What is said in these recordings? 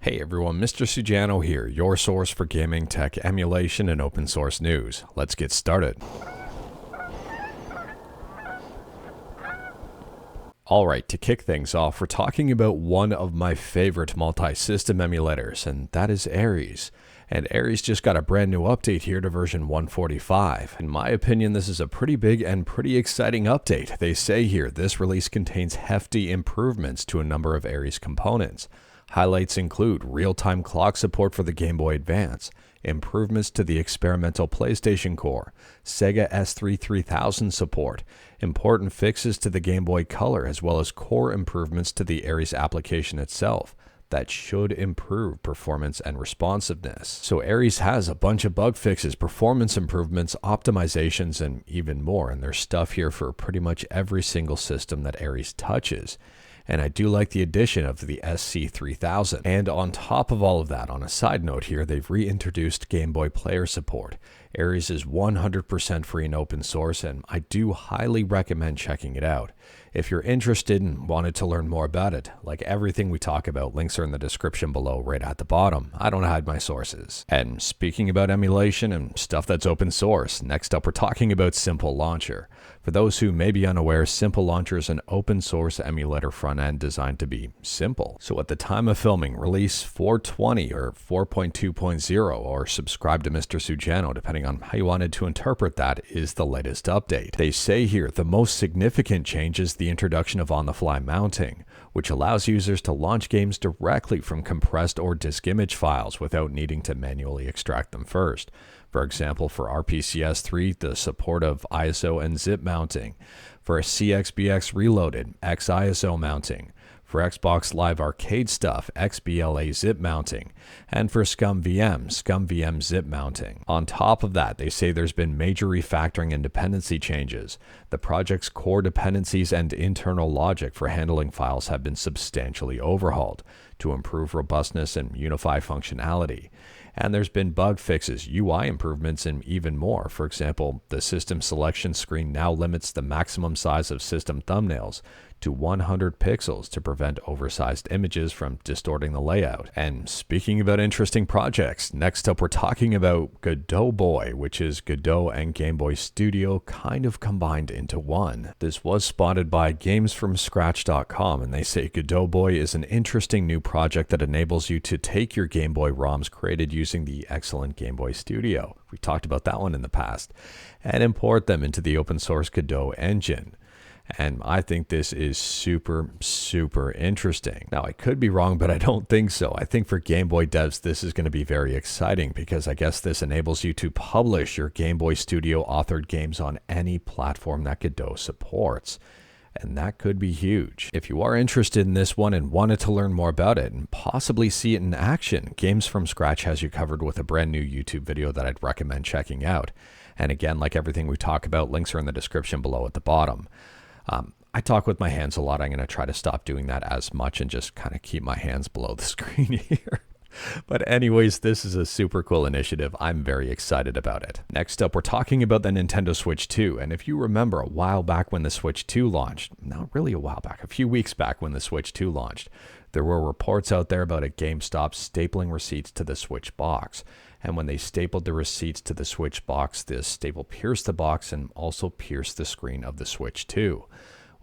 Hey everyone, Mr. Sujano here, your source for gaming, tech, emulation, and open source news. Let's get started. Alright, to kick things off, we're talking about one of my favorite multi-system emulators, and that is Ares. And Ares just got a brand new update here to version 145. In my opinion, this is a pretty big and pretty exciting update. They say here, this release contains hefty improvements to a number of Ares components. Highlights include real-time clock support for the Game Boy Advance, improvements to the experimental PlayStation Core, Sega S3 3000 support, important fixes to the Game Boy Color, as well as core improvements to the Ares application itself that should improve performance and responsiveness. So Ares has a bunch of bug fixes, performance improvements, optimizations, and even more, and there's stuff here for pretty much every single system that Ares touches. And I do like the addition of the SC3000. And on top of all of that, on a side note here, they've reintroduced Game Boy player support. Ares is 100% free and open source, and I do highly recommend checking it out. If you're interested and wanted to learn more about it, like everything we talk about, links are in the description below right at the bottom. I don't hide my sources. And speaking about emulation and stuff that's open source, next up we're talking about Simple Launcher. For those who may be unaware, Simple Launcher is an open source emulator front end designed to be simple. So at the time of filming, release 420 or 4.2.0 or subscribe to Mr. Sujano, depending on how you wanted to interpret that, is the latest update. They say here the most significant change is the introduction of on-the-fly mounting, which allows users to launch games directly from compressed or disk image files without needing to manually extract them first. For example, for RPCS3, the support of ISO and zip mounting. For CXBX Reloaded, XISO mounting. For Xbox Live Arcade stuff, XBLA zip mounting, and for ScumVM zip mounting. On top of that, they say there's been major refactoring and dependency changes. The project's core dependencies and internal logic for handling files have been substantially overhauled to improve robustness and unify functionality. And there's been bug fixes, UI improvements, and even more. For example, the system selection screen now limits the maximum size of system thumbnails to 100 pixels to prevent oversized images from distorting the layout. And speaking about interesting projects, next up we're talking about GodotBoy, which is Godot and Game Boy Studio kind of combined into one. This was spotted by GamesFromScratch.com, and they say GodotBoy is an interesting new project that enables you to take your Game Boy ROMs created using the excellent Game Boy Studio, we talked about that one in the past, and import them into the open source Godot engine. And I think this is super interesting. Now, I could be wrong, but I don't think so. I think for Game Boy devs, this is going to be very exciting because I guess this enables you to publish your Game Boy Studio authored games on any platform that Godot supports. And that could be huge. If you are interested in this one and wanted to learn more about it and possibly see it in action, Games from Scratch has you covered with a brand new YouTube video that I'd recommend checking out. And again, like everything we talk about, links are in the description below at the bottom. I talk with my hands a lot. I'm going to try to stop doing that as much and just kind of keep my hands below the screen here. But anyways, this is a super cool initiative. I'm very excited about it. Next up, we're talking about the Nintendo Switch 2. And if you remember a while back when the Switch 2 launched, not really a while back, a few weeks back when the Switch 2 launched, there were reports out there about a GameStop stapling receipts to the Switch box. And when they stapled the receipts to the Switch box, the staple pierced the box and also pierced the screen of the Switch 2.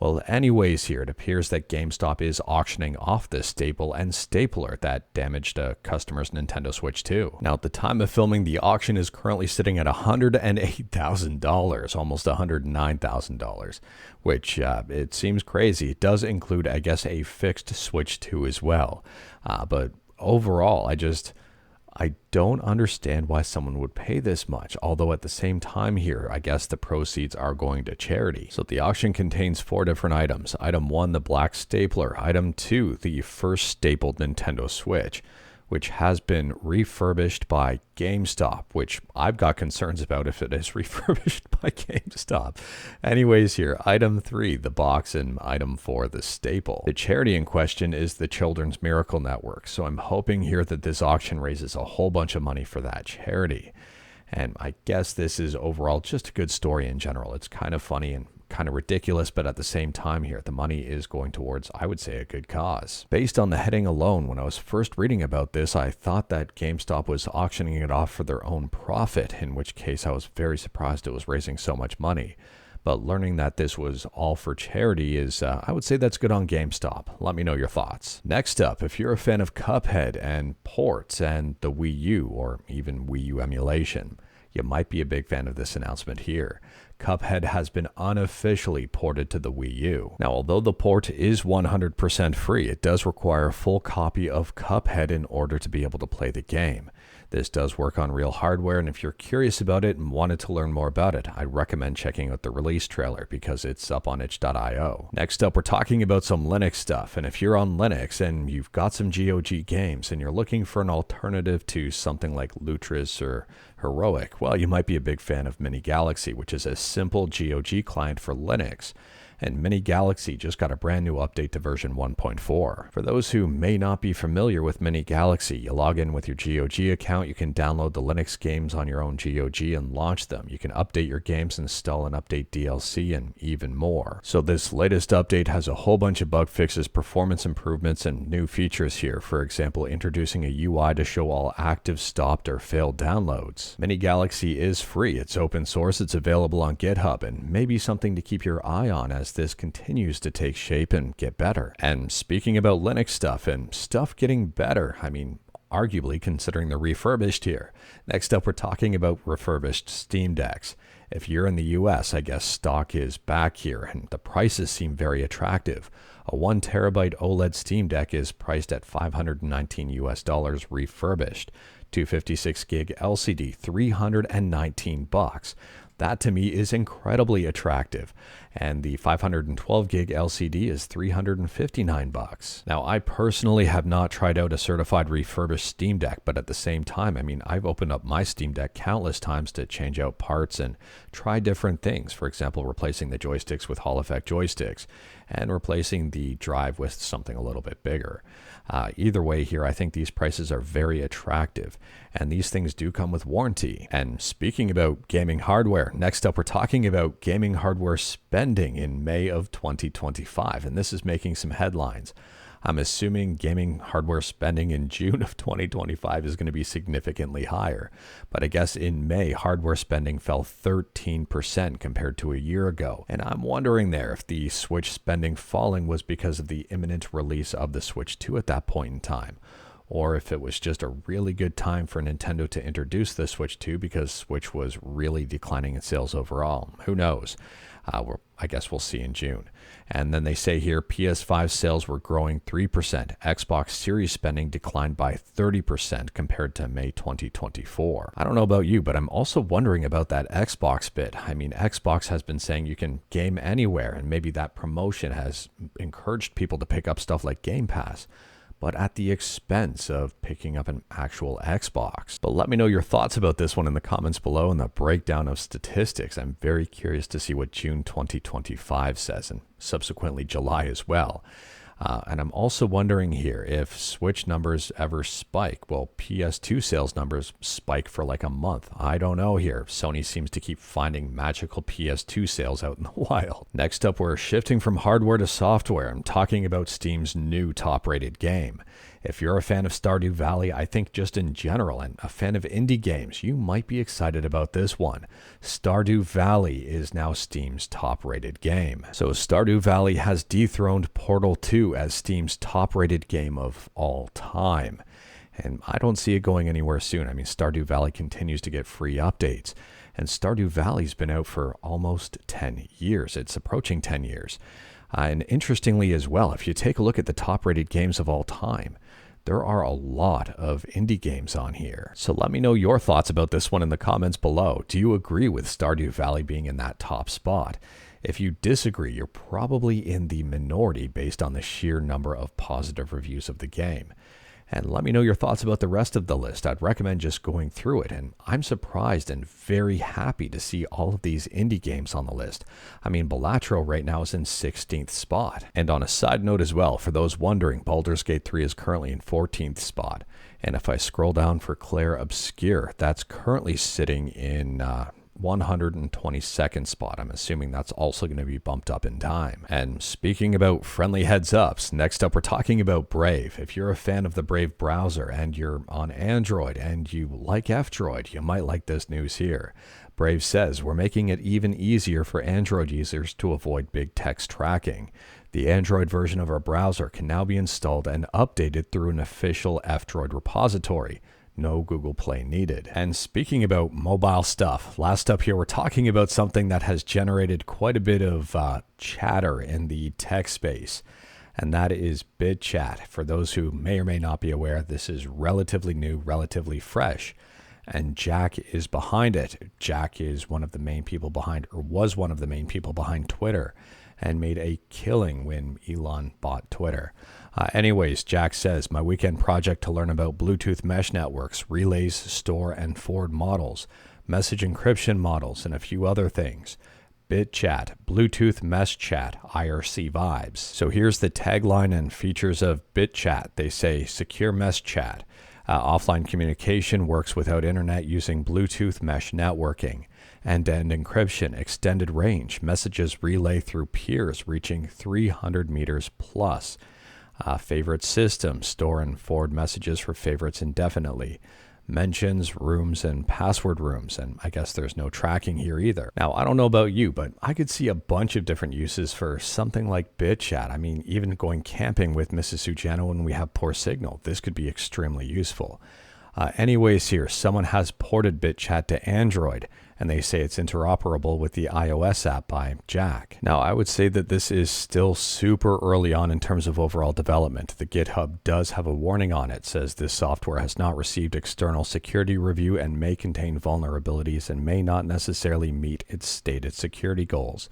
Well, anyways here, it appears that GameStop is auctioning off this staple and stapler that damaged a customer's Nintendo Switch 2. Now, at the time of filming, the auction is currently sitting at $108,000, almost $109,000, which it seems crazy. It does include, I guess, a fixed Switch 2 as well. But overall, I don't understand why someone would pay this much, although at the same time here, I guess the proceeds are going to charity. So the auction contains 4 different items. Item 1, the black stapler. Item 2, the first stapled Nintendo Switch, which has been refurbished by GameStop, which I've got concerns about if it is refurbished by GameStop. Anyways here, item 3, the box, and item 4, the staple. The charity in question is the Children's Miracle Network, so I'm hoping here that this auction raises a whole bunch of money for that charity. And I guess this is overall just a good story in general. It's kind of funny and kind of ridiculous, but at the same time here, the money is going towards, I would say, a good cause. Based on the heading alone, when I was first reading about this, I thought that GameStop was auctioning it off for their own profit, in which case I was very surprised it was raising so much money. But learning that this was all for charity is, I would say that's good on GameStop. Let me know your thoughts. Next up, if you're a fan of Cuphead and ports and the Wii U, or even Wii U emulation, you might be a big fan of this announcement here. Cuphead has been unofficially ported to the Wii U. Now, although the port is 100% free, it does require a full copy of Cuphead in order to be able to play the game. This does work on real hardware, and if you're curious about it and wanted to learn more about it, I recommend checking out the release trailer because it's up on itch.io. Next up, we're talking about some Linux stuff, and if you're on Linux and you've got some GOG games and you're looking for an alternative to something like Lutris or Heroic, well, you might be a big fan of Minigalaxy, which is a simple GOG client for Linux. And Minigalaxy just got a brand new update to version 1.4. For those who may not be familiar with Minigalaxy, you log in with your GOG account, you can download the Linux games on your own GOG and launch them. You can update your games, install and update DLC, and even more. So this latest update has a whole bunch of bug fixes, performance improvements, and new features here. For example, introducing a UI to show all active, stopped, or failed downloads. Minigalaxy is free, it's open source, it's available on GitHub, and maybe something to keep your eye on as this continues to take shape and get better. And speaking about Linux stuff and stuff getting better, I mean, arguably considering the refurbished here. Next up, we're talking about refurbished Steam Decks. If you're in the US, I guess stock is back here and the prices seem very attractive. A 1 terabyte OLED Steam Deck is priced at $519 US refurbished. 256 gig LCD, $319. That to me is incredibly attractive. And the 512 gig LCD is $359. Now, I personally have not tried out a certified refurbished Steam Deck, but at the same time, I mean, I've opened up my Steam Deck countless times to change out parts and try different things. For example, replacing the joysticks with Hall effect joysticks and replacing the drive with something a little bit bigger. Either way here, I think these prices are very attractive, and these things do come with warranty. And speaking about gaming hardware, next up we're talking about gaming hardware spending in May of 2025, and this is making some headlines. I'm assuming gaming hardware spending in June of 2025 is going to be significantly higher. But I guess in May, hardware spending fell 13% compared to a year ago. And I'm wondering there if the Switch spending falling was because of the imminent release of the Switch 2 at that point in time, or if it was just a really good time for Nintendo to introduce the Switch 2 because Switch was really declining in sales overall. Who knows? I guess we'll see in June. And then they say here PS5 sales were growing 3%. Xbox Series spending declined by 30% compared to May 2024. I don't know about you, but I'm also wondering about that Xbox bit. I mean, Xbox has been saying you can game anywhere, and maybe that promotion has encouraged people to pick up stuff like Game Pass, but at the expense of picking up an actual Xbox. But let me know your thoughts about this one in the comments below and the breakdown of statistics. I'm very curious to see what June 2025 says, and subsequently July as well. And I'm also wondering here if Switch numbers ever spike. Well, PS2 sales numbers spike for like a month. I don't know here. Sony seems to keep finding magical PS2 sales out in the wild. Next up, we're shifting from hardware to software. I'm talking about Steam's new top-rated game. If you're a fan of Stardew Valley, I think just in general, and a fan of indie games, you might be excited about this one. Stardew Valley is now Steam's top-rated game. So Stardew Valley has dethroned Portal 2 as Steam's top-rated game of all time. And I don't see it going anywhere soon. I mean, Stardew Valley continues to get free updates. And Stardew Valley's been out for almost 10 years. It's approaching 10 years. And interestingly as well, if you take a look at the top-rated games of all time, there are a lot of indie games on here. So let me know your thoughts about this one in the comments below. Do you agree with Stardew Valley being in that top spot? If you disagree, you're probably in the minority based on the sheer number of positive reviews of the game. And let me know your thoughts about the rest of the list. I'd recommend just going through it, and I'm surprised and very happy to see all of these indie games on the list. I mean, Balatro right now is in 16th spot. And on a side note as well, for those wondering, Baldur's Gate 3 is currently in 14th spot. And if I scroll down for Claire Obscure, that's currently sitting in 122nd spot. I'm assuming that's also going to be bumped up in time. And speaking about friendly heads ups, next up we're talking about Brave. If you're a fan of the Brave browser and you're on Android and you like F-Droid, you might like this news here. Brave says, we're making it even easier for Android users to avoid big text tracking. The Android version of our browser can now be installed and updated through an official F-Droid repository. No Google Play needed. And speaking about mobile stuff, last up here we're talking about something that has generated quite a bit of chatter in the tech space, and that is bitchat. For those who may or may not be aware, this is relatively new, relatively fresh, and Jack is behind it. Jack is one of the main people behind, or was one of the main people behind Twitter, and made a killing when Elon bought Twitter. Anyways, Jack says, my weekend project to learn about Bluetooth mesh networks, relays, store and forward models, message encryption models, and a few other things. BitChat, Bluetooth mesh chat, IRC vibes. So here's the tagline and features of BitChat. They say, secure mesh chat. Offline communication works without internet using Bluetooth mesh networking. End-to-end encryption, extended range, messages relay through peers reaching 300 meters plus. Favorite systems, store and forward messages for favorites indefinitely. Mentions, rooms, and password rooms, and I guess there's no tracking here either. Now, I don't know about you, but I could see a bunch of different uses for something like BitChat. I mean, even going camping with Mrs. Sujano when we have poor signal, this could be extremely useful. Anyways here, someone has ported BitChat to Android, and they say it's interoperable with the iOS app by Jack. Now, I would say that this is still super early on in terms of overall development. The GitHub does have a warning on it. It says this software has not received external security review and may contain vulnerabilities and may not necessarily meet its stated security goals.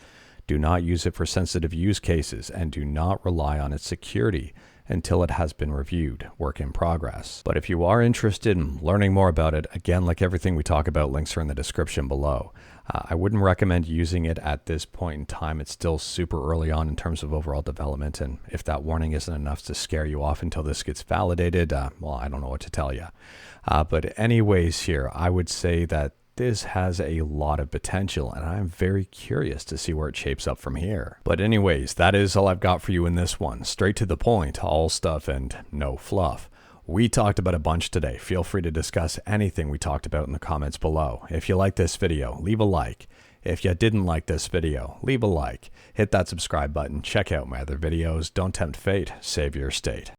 Do not use it for sensitive use cases and do not rely on its security until it has been reviewed. Work in progress. But if you are interested in learning more about it, again, like everything we talk about, links are in the description below. I wouldn't recommend using it at this point in time. It's still super early on in terms of overall development, and if that warning isn't enough to scare you off until this gets validated, well, I don't know what to tell you. But anyways here, I would say that this has a lot of potential, and I'm very curious to see where it shapes up from here. But anyways, that is all I've got for you in this one. Straight to the point, all stuff and no fluff. We talked about a bunch today. Feel free to discuss anything we talked about in the comments below. If you like this video, leave a like. If you didn't like this video, leave a like. Hit that subscribe button. Check out my other videos. Don't tempt fate. Save your state.